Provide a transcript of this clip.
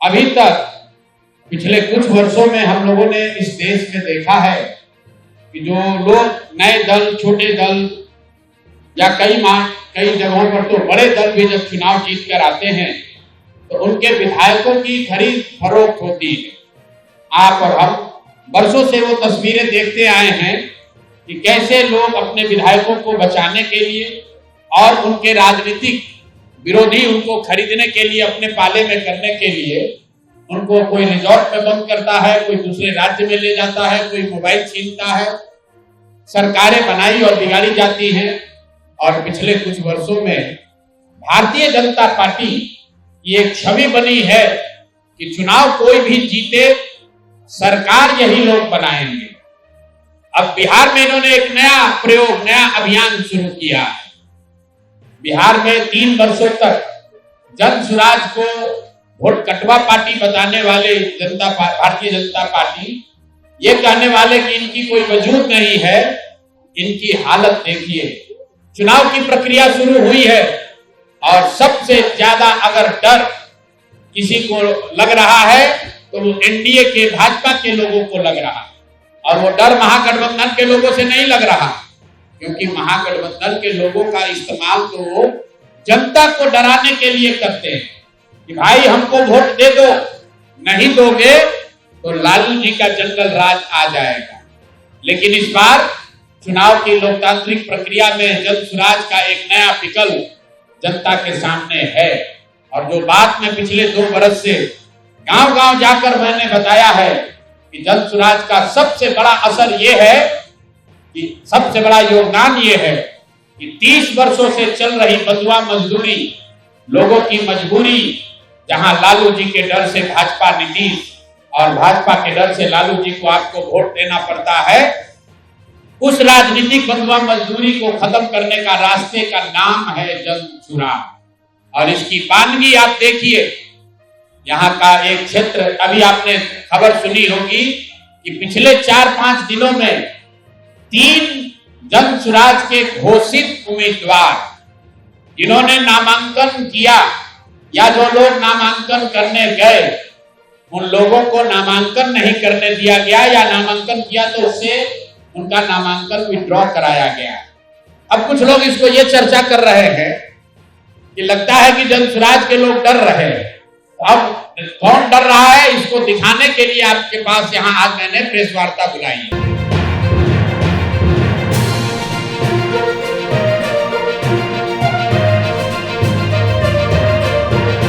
अभी तक पिछले कुछ वर्षों में हम लोगों ने इस देश में देखा है कि जो लोग नए दल, छोटे दल या कई जगहों पर तो बड़े दल भी जब चुनाव जीत कर आते हैं तो उनके विधायकों की खरीद फरोख्त होती है। आप और हम वर्षों से वो तस्वीरें देखते आए हैं कि कैसे लोग अपने विधायकों को बचाने के लिए और उनके राजनीतिक विरोधी उनको खरीदने के लिए, अपने पाले में करने के लिए उनको कोई रिजॉर्ट में बंद करता है, कोई दूसरे राज्य में ले जाता है, कोई मोबाइल छीनता है, सरकारें बनाई और बिगाड़ी जाती हैं। और पिछले कुछ वर्षों में भारतीय जनता पार्टी की एक छवि बनी है कि चुनाव कोई भी जीते, सरकार यही लोग बनाएंगे। अब बिहार में इन्होंने एक नया प्रयोग, नया अभियान शुरू किया है। बिहार में 3 वर्षों तक जनसुराज को वोट कटवा पार्टी बताने वाले भारतीय जनता पार्टी ये कहने वाले कि इनकी कोई वजूद नहीं है। इनकी हालत देखिए। चुनाव की प्रक्रिया शुरू हुई है और सबसे ज्यादा अगर डर किसी को लग रहा है तो वो एनडीए के, भाजपा के लोगों को लग रहा है। और वो डर महागठबंधन के लोगों से नहीं लग रहा, क्योंकि महागठबंधन के लोगों का इस्तेमाल तो जनता को डराने के लिए करते हैं कि भाई हमको वोट दे दो, नहीं दोगे तो लालू जी का जंगल राज आ जाएगा। लेकिन इस बार चुनाव की लोकतांत्रिक प्रक्रिया में जनसुराज का एक नया विकल्प जनता के सामने है। और जो बात में पिछले 2 बरस से गांव-गांव जाकर मैंने बताया है कि जनसुराज का सबसे बड़ा असर ये है कि सबसे बड़ा योगदान ये है कि 30 वर्षों से चल रही बंधुआ मजदूरी, लोगों की मजबूरी, जहां लालू जी के डर से भाजपा नीतीश और भाजपा के डर से लालू जी को आपको वोट देना पड़ता है, उस राजनीतिक बंधुआ मजदूरी को खत्म करने का रास्ते का नाम है जनसुराज। और इसकी बानगी आप देखिए। यहाँ का एक क्षेत्र, अभी आपने खबर सुनी होगी कि पिछले 4-5 दिनों में 3 जनसुराज के घोषित उम्मीदवार जिन्होंने नामांकन किया या जो लोग नामांकन करने गए, उन लोगों को नामांकन नहीं करने दिया गया या नामांकन किया तो उससे उनका नामांकन विड्रॉ कराया गया। अब कुछ लोग इसको ये चर्चा कर रहे हैं कि लगता है कि जनसुराज के लोग डर रहे हैं। अब कौन डर रहा है, इसको दिखाने के लिए आपके पास यहाँ आज मैंने प्रेस वार्ता बुलाई है।